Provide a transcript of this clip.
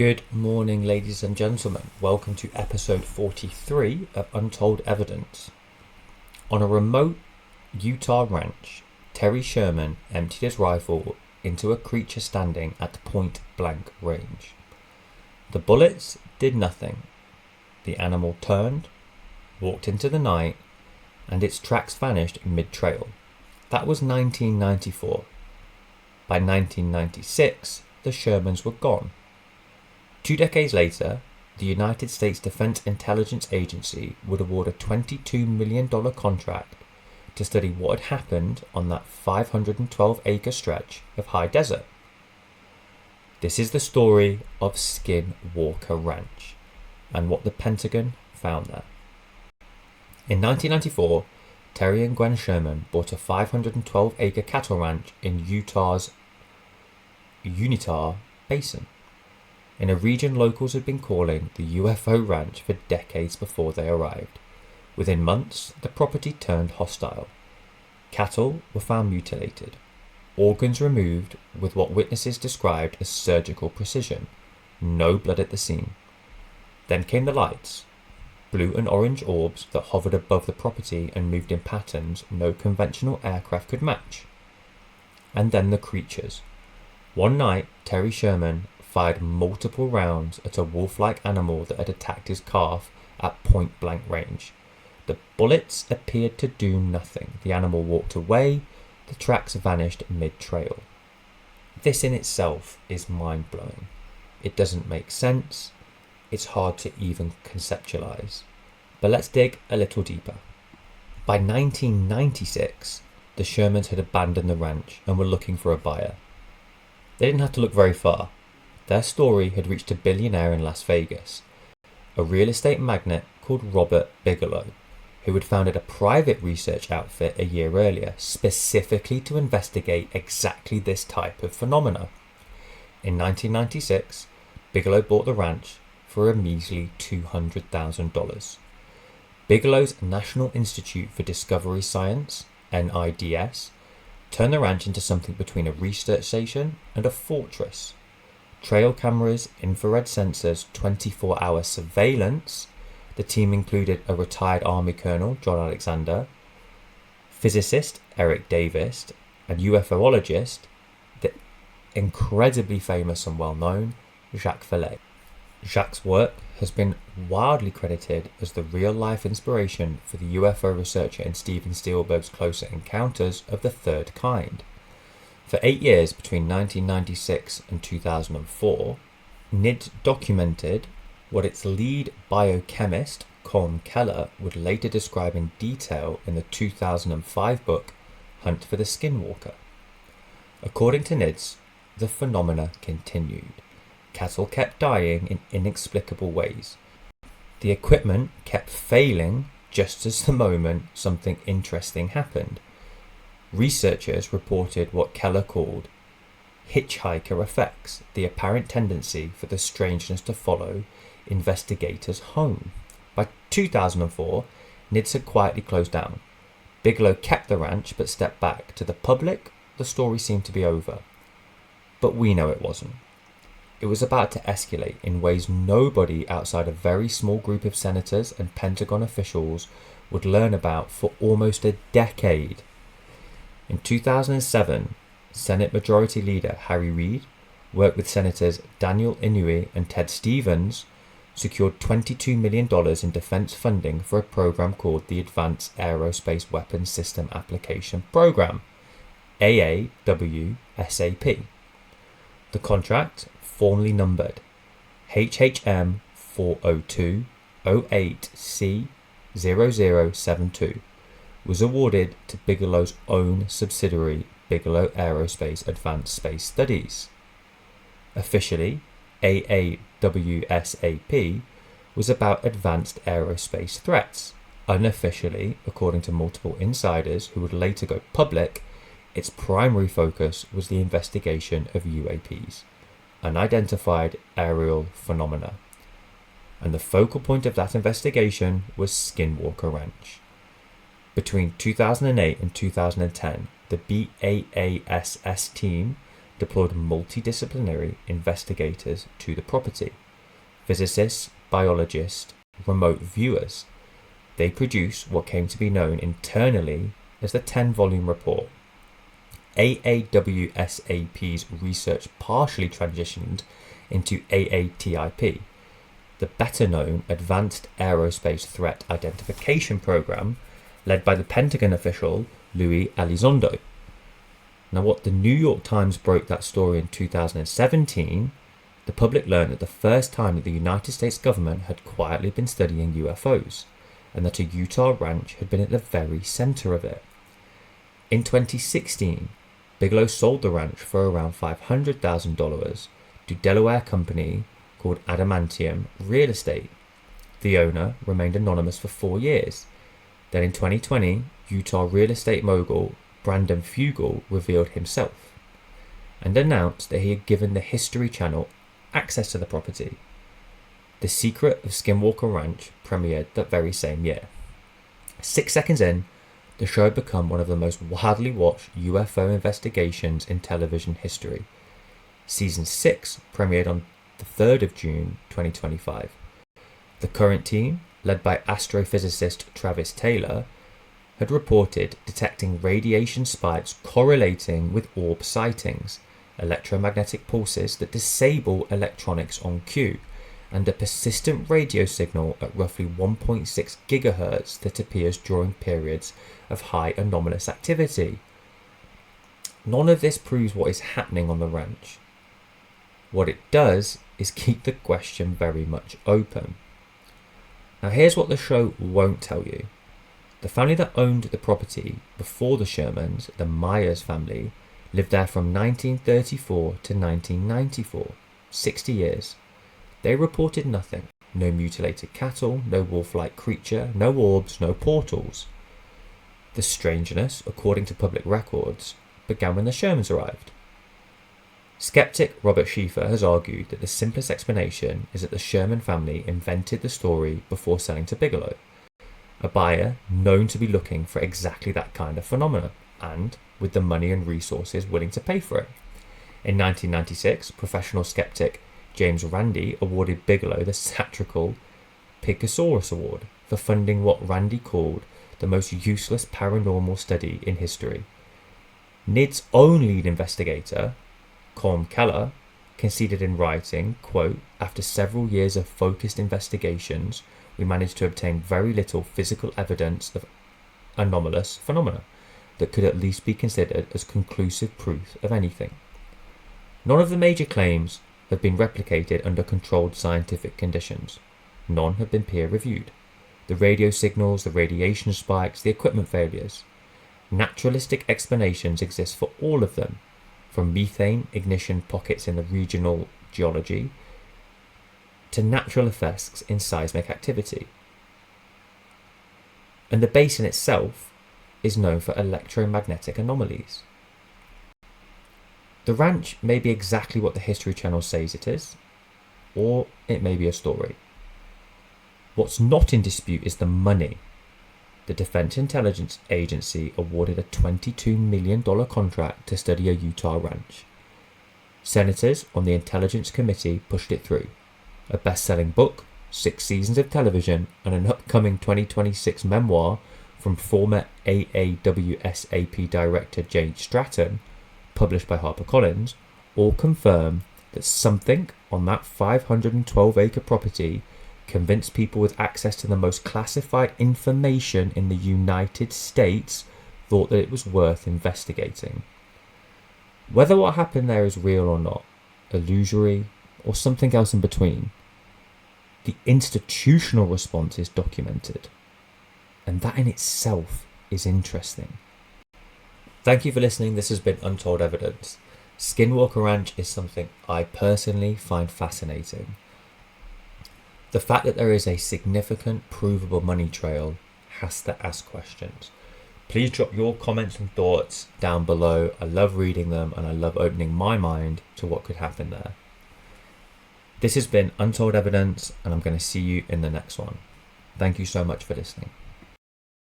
Good morning, ladies and gentlemen. Welcome to episode 43 of Untold Evidence. On a remote Utah ranch, Terry Sherman emptied his rifle into a creature standing at point blank range. The bullets did nothing. The animal turned, walked into the night, and its tracks vanished mid-trail. That was 1994. By 1996, the Shermans were gone. 2 decades later, the United States Defense Intelligence Agency would award a $22 million contract to study what had happened on that 512-acre stretch of high desert. This is the story of Skinwalker Ranch and what the Pentagon found there. In 1994, Terry and Gwen Sherman bought a 512-acre cattle ranch in Utah's Uintah Basin, in a region locals had been calling the UFO Ranch for decades before they arrived. Within months, the property turned hostile. Cattle were found mutilated, organs removed with what witnesses described as surgical precision, no blood at the scene. Then came the lights, blue and orange orbs that hovered above the property and moved in patterns no conventional aircraft could match. And then the creatures. One night, Terry Sherman fired multiple rounds at a wolf-like animal that had attacked his calf at point-blank range. The bullets appeared to do nothing. The animal walked away. The tracks vanished mid-trail. This in itself is mind-blowing. It doesn't make sense. It's hard to even conceptualize. But let's dig a little deeper. By 1996, the Shermans had abandoned the ranch and were looking for a buyer. They didn't have to look very far. Their story had reached a billionaire in Las Vegas, a real estate magnate called Robert Bigelow, who had founded a private research outfit a year earlier specifically to investigate exactly this type of phenomena. In 1996, Bigelow bought the ranch for a measly $200,000. Bigelow's National Institute for Discovery Science, NIDS, turned the ranch into something between a research station and a fortress. Trail cameras, infrared sensors, 24-hour surveillance. The team included a retired Army Colonel, John Alexander, physicist Eric Davis, and UFOologist, the incredibly famous and well-known Jacques Vallée. Jacques' work has been widely credited as the real-life inspiration for the UFO researcher in Steven Spielberg's Closer Encounters of the Third Kind. For 8 years, between 1996 and 2004, NIDS documented what its lead biochemist, Colm Keller, would later describe in detail in the 2005 book Hunt for the Skinwalker. According to NIDS, the phenomena continued. Cattle kept dying in inexplicable ways. The equipment kept failing just as the moment something interesting happened. Researchers reported what Keller called hitchhiker effects, the apparent tendency for the strangeness to follow investigators home. By 2004, NIDS had quietly closed down. Bigelow kept the ranch but stepped back. To the public, the story seemed to be over. But we know it wasn't. It was about to escalate in ways nobody outside a very small group of senators and Pentagon officials would learn about for almost a decade. In 2007, Senate Majority Leader Harry Reid worked with Senators Daniel Inouye and Ted Stevens, secured $22 million in defense funding for a program called the Advanced Aerospace Weapons System Application Program, AAWSAP. The contract, formally numbered HHM 40208C0072, was awarded to Bigelow's own subsidiary, Bigelow Aerospace Advanced Space Studies. Officially, AAWSAP was about advanced aerospace threats. Unofficially, according to multiple insiders who would later go public, its primary focus was the investigation of UAPs, unidentified aerial phenomena. And the focal point of that investigation was Skinwalker Ranch. Between 2008 and 2010, the BAASS team deployed multidisciplinary investigators to the property. Physicists, biologists, remote viewers. They produced what came to be known internally as the 10-volume report. AAWSAP's research partially transitioned into AATIP, the better-known Advanced Aerospace Threat Identification Program, led by the Pentagon official Luis Elizondo. Now, what the New York Times broke that story in 2017, the public learned that the first time that the United States government had quietly been studying UFOs, and that a Utah ranch had been at the very center of it. In 2016, Bigelow sold the ranch for around $500,000 to Delaware company called Adamantium Real Estate. The owner remained anonymous for 4 years. Then in 2020, Utah real estate mogul Brandon Fugal revealed himself and announced that he had given the History Channel access to the property. The Secret of Skinwalker Ranch premiered that very same year. 6 seconds in, the show had become one of the most widely watched UFO investigations in television history. Season 6 premiered on the 3rd of June 2025. The current team, led by astrophysicist Travis Taylor, had reported detecting radiation spikes correlating with orb sightings, electromagnetic pulses that disable electronics on cue, and a persistent radio signal at roughly 1.6 gigahertz that appears during periods of high anomalous activity. None of this proves what is happening on the ranch. What it does is keep the question very much open. Now, here's what the show won't tell you. The family that owned the property before the Shermans, the Myers family, lived there from 1934 to 1994, 60 years. They reported nothing. No mutilated cattle, no wolf-like creature, no orbs, no portals. The strangeness, according to public records, began when the Shermans arrived. Skeptic Robert Schieffer has argued that the simplest explanation is that the Sherman family invented the story before selling to Bigelow, a buyer known to be looking for exactly that kind of phenomenon, and with the money and resources willing to pay for it. In 1996, professional skeptic James Randi awarded Bigelow the satirical Pigasaurus Award for funding what Randi called the most useless paranormal study in history. NIDS' own lead investigator, Colm Keller, conceded in writing, quote, "After several years of focused investigations, we managed to obtain very little physical evidence of anomalous phenomena that could at least be considered as conclusive proof of anything. None of the major claims have been replicated under controlled scientific conditions. None have been peer-reviewed. The radio signals, the radiation spikes, the equipment failures. Naturalistic explanations exist for all of them, from methane ignition pockets in the regional geology to natural effects in seismic activity. And the basin itself is known for electromagnetic anomalies. The ranch may be exactly what the History Channel says it is, or it may be a story. What's not in dispute is the money. The Defense Intelligence Agency awarded a $22 million contract to study a Utah ranch. Senators on the Intelligence Committee pushed it through. A best-selling book, 6 seasons of television, and an upcoming 2026 memoir from former AAWSAP Director Jane Stratton, published by HarperCollins, all confirm that something on that 512-acre property convinced people with access to the most classified information in the United States thought that it was worth investigating. Whether what happened there is real or not, illusory, or something else in between, the institutional response is documented. And that in itself is interesting. Thank you for listening. This has been Untold Evidence. Skinwalker Ranch is something I personally find fascinating. The fact that there is a significant provable money trail has to ask questions. Please drop your comments and thoughts down below. I love reading them and I love opening my mind to what could happen there. This has been Untold Evidence, and I'm going to see you in the next one. Thank you so much for listening.